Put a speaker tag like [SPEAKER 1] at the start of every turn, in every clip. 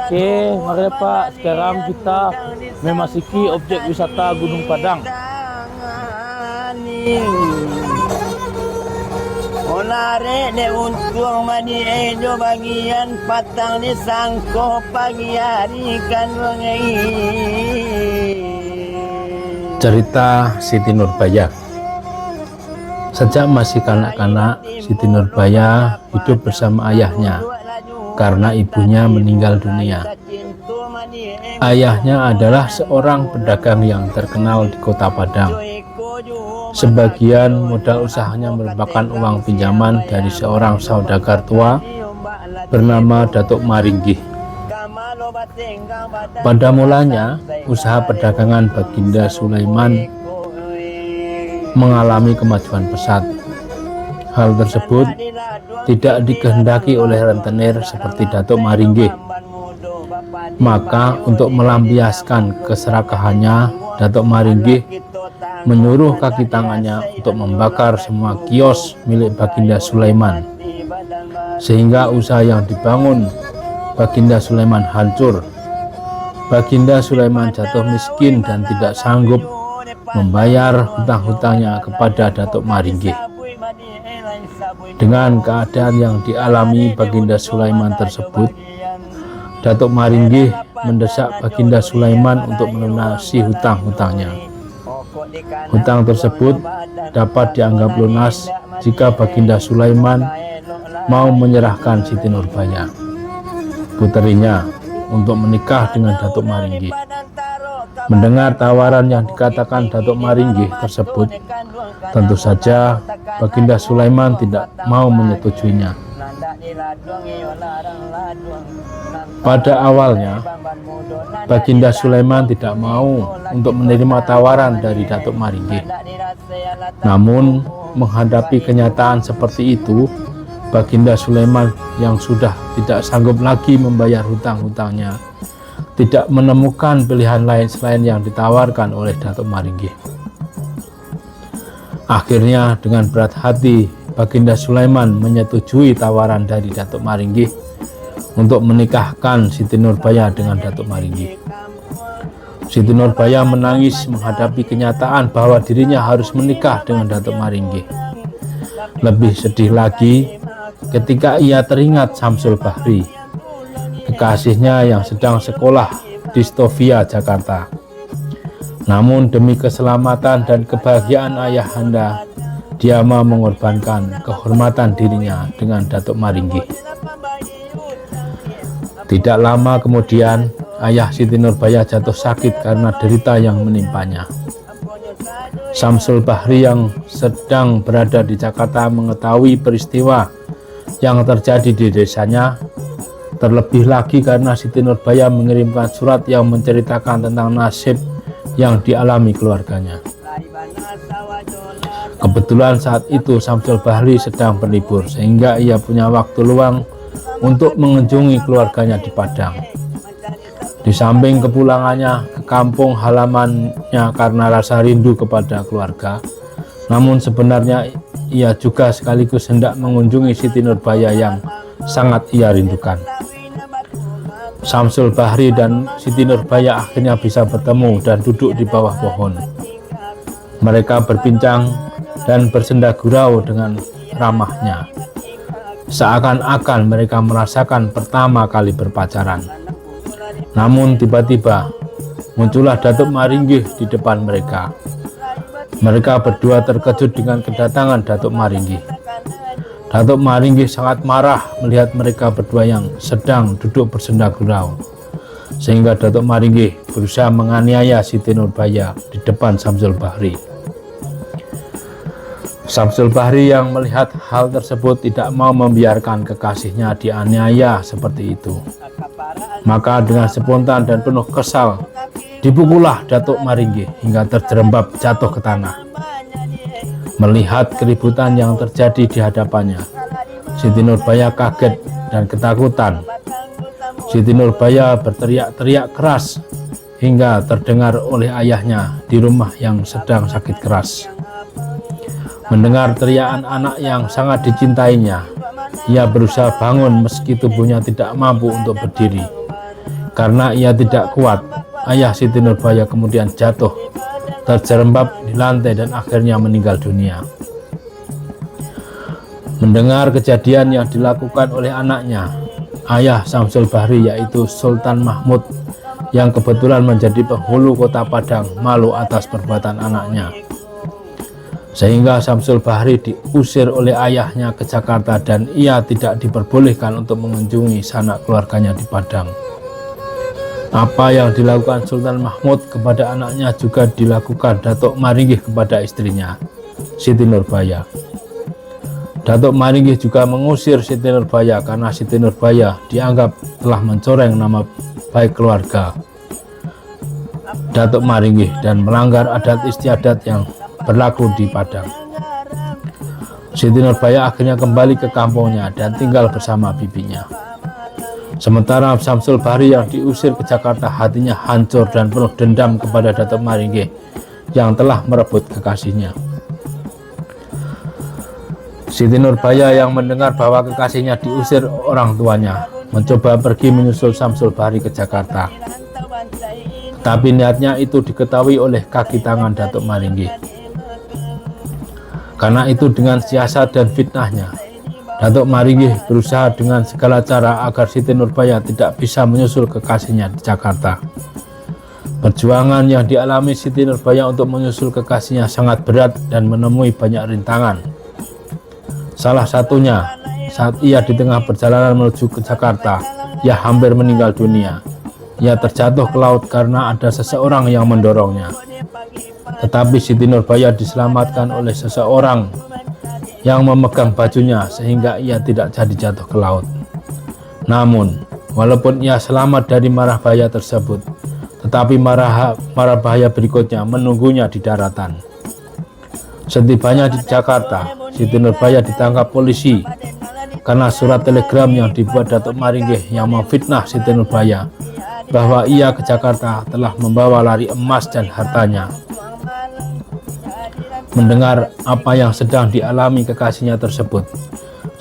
[SPEAKER 1] Oke, mari Pak. Sekarang kita memasuki objek wisata Gunung Padang.
[SPEAKER 2] Olare de untung madi ejo bagian patang di sangko pagi hari kan wengi.
[SPEAKER 3] Cerita Siti Nurbaya. Sejak masih kanak-kanak, Siti Nurbaya hidup bersama ayahnya karena ibunya meninggal dunia. Ayahnya adalah seorang pedagang yang terkenal di kota Padang. Sebagian modal usahanya merupakan uang pinjaman dari seorang saudagar tua bernama Datuk Maringgih. Pada mulanya, usaha perdagangan Baginda Sulaiman mengalami kemajuan pesat. Hal tersebut tidak dikehendaki oleh rentenir seperti Datuk Maringgih. Maka untuk melampiaskan keserakahannya, Datuk Maringgih menyuruh kaki tangannya untuk membakar semua kios milik Baginda Sulaiman, sehingga usaha yang dibangun Baginda Sulaiman hancur. Baginda Sulaiman jatuh miskin dan tidak sanggup membayar hutang-hutangnya kepada Datuk Maringgih. Dengan keadaan yang dialami Baginda Sulaiman tersebut, Datuk Maringgih mendesak Baginda Sulaiman untuk melunasi hutang-hutangnya. Hutang tersebut dapat dianggap lunas jika Baginda Sulaiman mau menyerahkan Siti Nurbaya, puterinya, untuk menikah dengan Datuk Maringgih. Mendengar tawaran yang dikatakan Datuk Maringgih tersebut, tentu saja Baginda Sulaiman tidak mau menyetujuinya. Pada awalnya, Baginda Sulaiman tidak mau untuk menerima tawaran dari Datuk Maringgih. Namun, menghadapi kenyataan seperti itu, Baginda Sulaiman yang sudah tidak sanggup lagi membayar hutang-hutangnya tidak menemukan pilihan lain selain yang ditawarkan oleh Datuk Maringgih. Akhirnya dengan berat hati Baginda Sulaiman menyetujui tawaran dari Datuk Maringgih untuk menikahkan Siti Nurbaya dengan Datuk Maringgih. Siti Nurbaya menangis menghadapi kenyataan bahwa dirinya harus menikah dengan Datuk Maringgih. Lebih sedih lagi ketika ia teringat Samsul Bahri, kekasihnya yang sedang sekolah di Stovia, Jakarta. Namun demi keselamatan dan kebahagiaan ayahanda, dia mau mengorbankan kehormatan dirinya dengan Datuk Maringgih. Tidak lama kemudian, ayah Siti Nurbaya jatuh sakit karena derita yang menimpanya. Samsul Bahri yang sedang berada di Jakarta mengetahui peristiwa yang terjadi di desanya. Terlebih lagi karena Siti Nurbaya mengirimkan surat yang menceritakan tentang nasib yang dialami keluarganya. Kebetulan saat itu Samsul Bahri sedang berlibur, sehingga ia punya waktu luang untuk mengunjungi keluarganya di Padang. Di samping kepulangannya ke kampung halamannya karena rasa rindu kepada keluarga, namun sebenarnya ia juga sekaligus hendak mengunjungi Siti Nurbaya yang sangat ia rindukan. Samsul Bahri dan Siti Nurbaya akhirnya bisa bertemu dan duduk di bawah pohon. Mereka berbincang dan bersenda gurau dengan ramahnya, seakan-akan mereka merasakan pertama kali berpacaran. Namun tiba-tiba muncullah Datuk Maringgih di depan mereka. Mereka berdua terkejut dengan kedatangan Datuk Maringgih. Datuk Maringgih sangat marah melihat mereka berdua yang sedang duduk bersenda gurau, sehingga Datuk Maringgih berusaha menganiaya Siti Nurbaya di depan Samsul Bahri. Samsul Bahri yang melihat hal tersebut tidak mau membiarkan kekasihnya dianiaya seperti itu. Maka dengan spontan dan penuh kesal, dipukullah Datuk Maringgih hingga terjerembab jatuh ke tanah. Melihat keributan yang terjadi di hadapannya, Siti Nurbaya kaget dan ketakutan. Siti Nurbaya berteriak-teriak keras hingga terdengar oleh ayahnya di rumah yang sedang sakit keras. Mendengar teriakan anak yang sangat dicintainya, ia berusaha bangun meski tubuhnya tidak mampu untuk berdiri. Karena ia tidak kuat, ayah Siti Nurbaya kemudian jatuh, terjerembab di lantai dan akhirnya meninggal dunia. Mendengar kejadian yang dilakukan oleh anaknya, ayah Syamsul Bahri yaitu Sultan Mahmud yang kebetulan menjadi penghulu kota Padang malu atas perbuatan anaknya. Sehingga Syamsul Bahri diusir oleh ayahnya ke Jakarta dan ia tidak diperbolehkan untuk mengunjungi sanak keluarganya di Padang. Apa yang dilakukan Sultan Mahmud kepada anaknya juga dilakukan Datuk Maringgih kepada istrinya, Siti Nurbaya. Datuk Maringgih juga mengusir Siti Nurbaya karena Siti Nurbaya dianggap telah mencoreng nama baik keluarga Datuk Maringgih dan melanggar adat istiadat yang berlaku di Padang. Siti Nurbaya akhirnya kembali ke kampungnya dan tinggal bersama bibinya. Sementara Syamsul Bahri yang diusir ke Jakarta hatinya hancur dan penuh dendam kepada Datuk Maringgih yang telah merebut kekasihnya. Siti Nurbaya yang mendengar bahwa kekasihnya diusir orang tuanya mencoba pergi menyusul Syamsul Bahri ke Jakarta. Tetapi niatnya itu diketahui oleh kaki tangan Datuk Maringgih. Karena itu dengan siasat dan fitnahnya, Datuk Maringgih berusaha dengan segala cara agar Siti Nurbaya tidak bisa menyusul kekasihnya di Jakarta. Perjuangan yang dialami Siti Nurbaya untuk menyusul kekasihnya sangat berat dan menemui banyak rintangan. Salah satunya, saat ia di tengah perjalanan menuju ke Jakarta, ia hampir meninggal dunia. Ia terjatuh ke laut karena ada seseorang yang mendorongnya. Tetapi Siti Nurbaya diselamatkan oleh seseorang yang memegang bajunya sehingga ia tidak jadi jatuh ke laut. Namun, walaupun ia selamat dari mara bahaya tersebut, tetapi mara bahaya berikutnya menunggunya di daratan. Setibanya di Jakarta, Siti Nurbaya ditangkap polisi karena surat telegram yang dibuat Datuk Maringgih yang memfitnah Siti Nurbaya bahwa ia ke Jakarta telah membawa lari emas dan hartanya. Mendengar apa yang sedang dialami kekasihnya tersebut,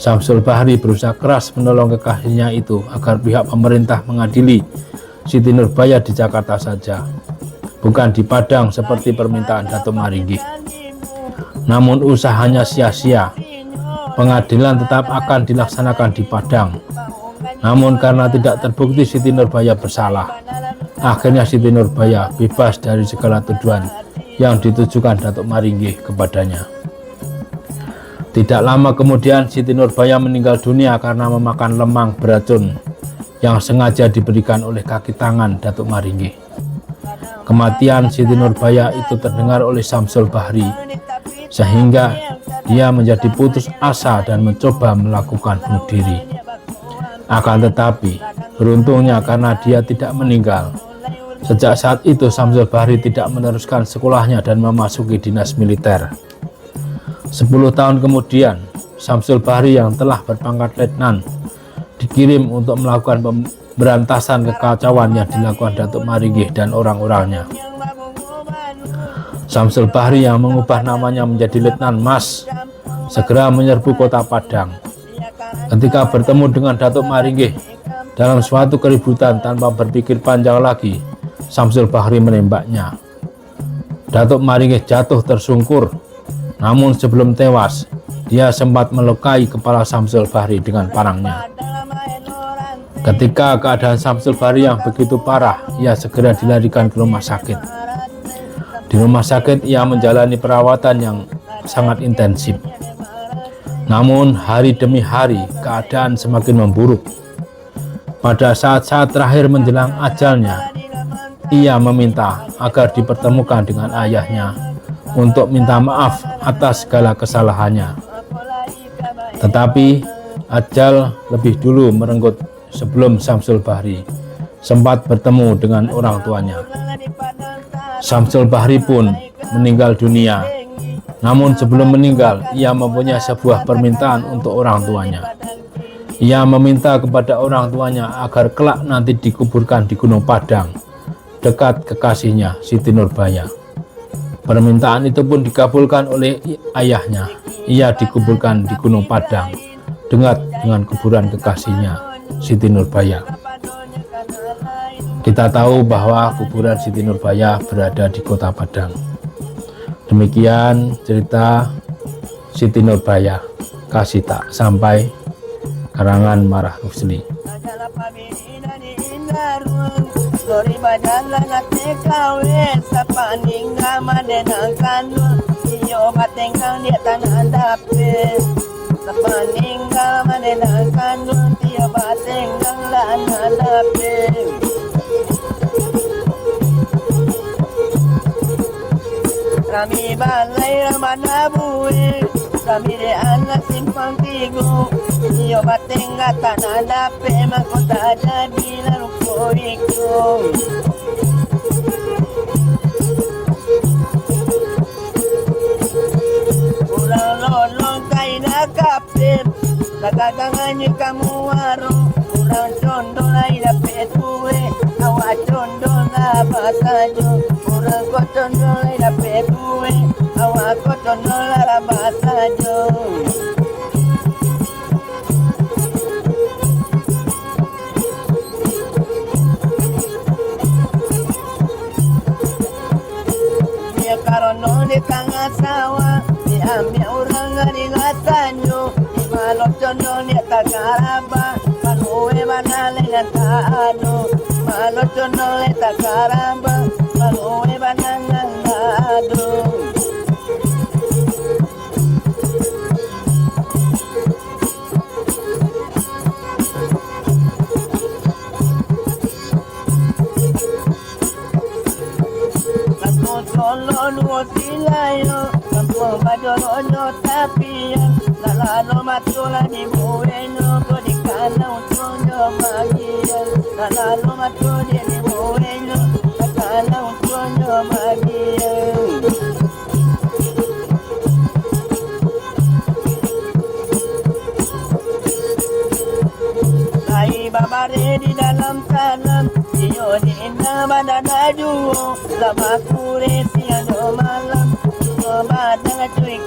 [SPEAKER 3] Syamsul Bahri berusaha keras menolong kekasihnya itu agar pihak pemerintah mengadili Siti Nurbaya di Jakarta saja, bukan di Padang seperti permintaan Datuk Maringgih. Namun usahanya sia-sia. Pengadilan tetap akan dilaksanakan di Padang. Namun karena tidak terbukti Siti Nurbaya bersalah, akhirnya Siti Nurbaya bebas dari segala tuduhan yang ditujukan Datuk Maringgih kepadanya. Tidak lama kemudian Siti Nurbaya meninggal dunia karena memakan lemang beracun yang sengaja diberikan oleh kaki tangan Datuk Maringgih. Kematian Siti Nurbaya itu terdengar oleh Syamsul Bahri sehingga dia menjadi putus asa dan mencoba melakukan bunuh diri. Akan tetapi beruntungnya karena dia tidak meninggal. Sejak saat itu Syamsul Bahri tidak meneruskan sekolahnya dan memasuki dinas militer. 10 tahun kemudian, Syamsul Bahri yang telah berpangkat letnan dikirim untuk melakukan pemberantasan kekacauan yang dilakukan Datuk Maringgih dan orang-orangnya. Syamsul Bahri yang mengubah namanya menjadi Letnan Mas segera menyerbu kota Padang. Ketika bertemu dengan Datuk Maringgih dalam suatu keributan tanpa berpikir panjang lagi, Syamsul Bahri menembaknya. Datuk Maringgih jatuh tersungkur, namun sebelum tewas, dia sempat melukai kepala Syamsul Bahri dengan parangnya. Ketika keadaan Syamsul Bahri yang begitu parah, ia segera dilarikan ke rumah sakit. Di rumah sakit, ia menjalani perawatan yang sangat intensif. Namun, hari demi hari, keadaan semakin memburuk. Pada saat-saat terakhir menjelang ajalnya, ia meminta agar dipertemukan dengan ayahnya untuk minta maaf atas segala kesalahannya. Tetapi ajal lebih dulu merenggut sebelum Syamsul Bahri sempat bertemu dengan orang tuanya. Syamsul Bahri pun meninggal dunia. Namun sebelum meninggal, ia mempunyai sebuah permintaan untuk orang tuanya. Ia meminta kepada orang tuanya agar kelak nanti dikuburkan di Gunung Padang, dekat kekasihnya Siti Nurbaya. Permintaan itu pun dikabulkan oleh ayahnya. Ia dikuburkan di Gunung Padang, dekat dengan kuburan kekasihnya Siti Nurbaya. Kita tahu bahwa kuburan Siti Nurbaya berada di Kota Padang. Demikian cerita Siti Nurbaya, kasih tak sampai, karangan Marah Rusli.
[SPEAKER 2] Lori badala na tekawe sa paninga madenang kanun iyo batengkang dia tanah dape sa paninga madenang kanun iyo batengkang lana dape kami balai ramanabuwe kami de anak simpang tigo iyo batengga tanah dape makota jadi laruko iko ulang lolong kay nakapim nagaganganyo kamu waro urang condol ay dapet uwe awa condol na basajo urang ko condol ay dapet uwe awa ko condol na basajo dia karono di tangga sawah diambil orang dari ngatanyo di malok condol dia takaraba maluwe banale ngatano malok condol dia takaraba maluwe banale ngado solo nuo silayo kampo badorono tapia lalalo matula di bueno kodikana utono magia lalalo matula di bueno kodikana utono magia Hai babare di dalam tanam iyo di inna badana duo sama kure siang malam badang cuik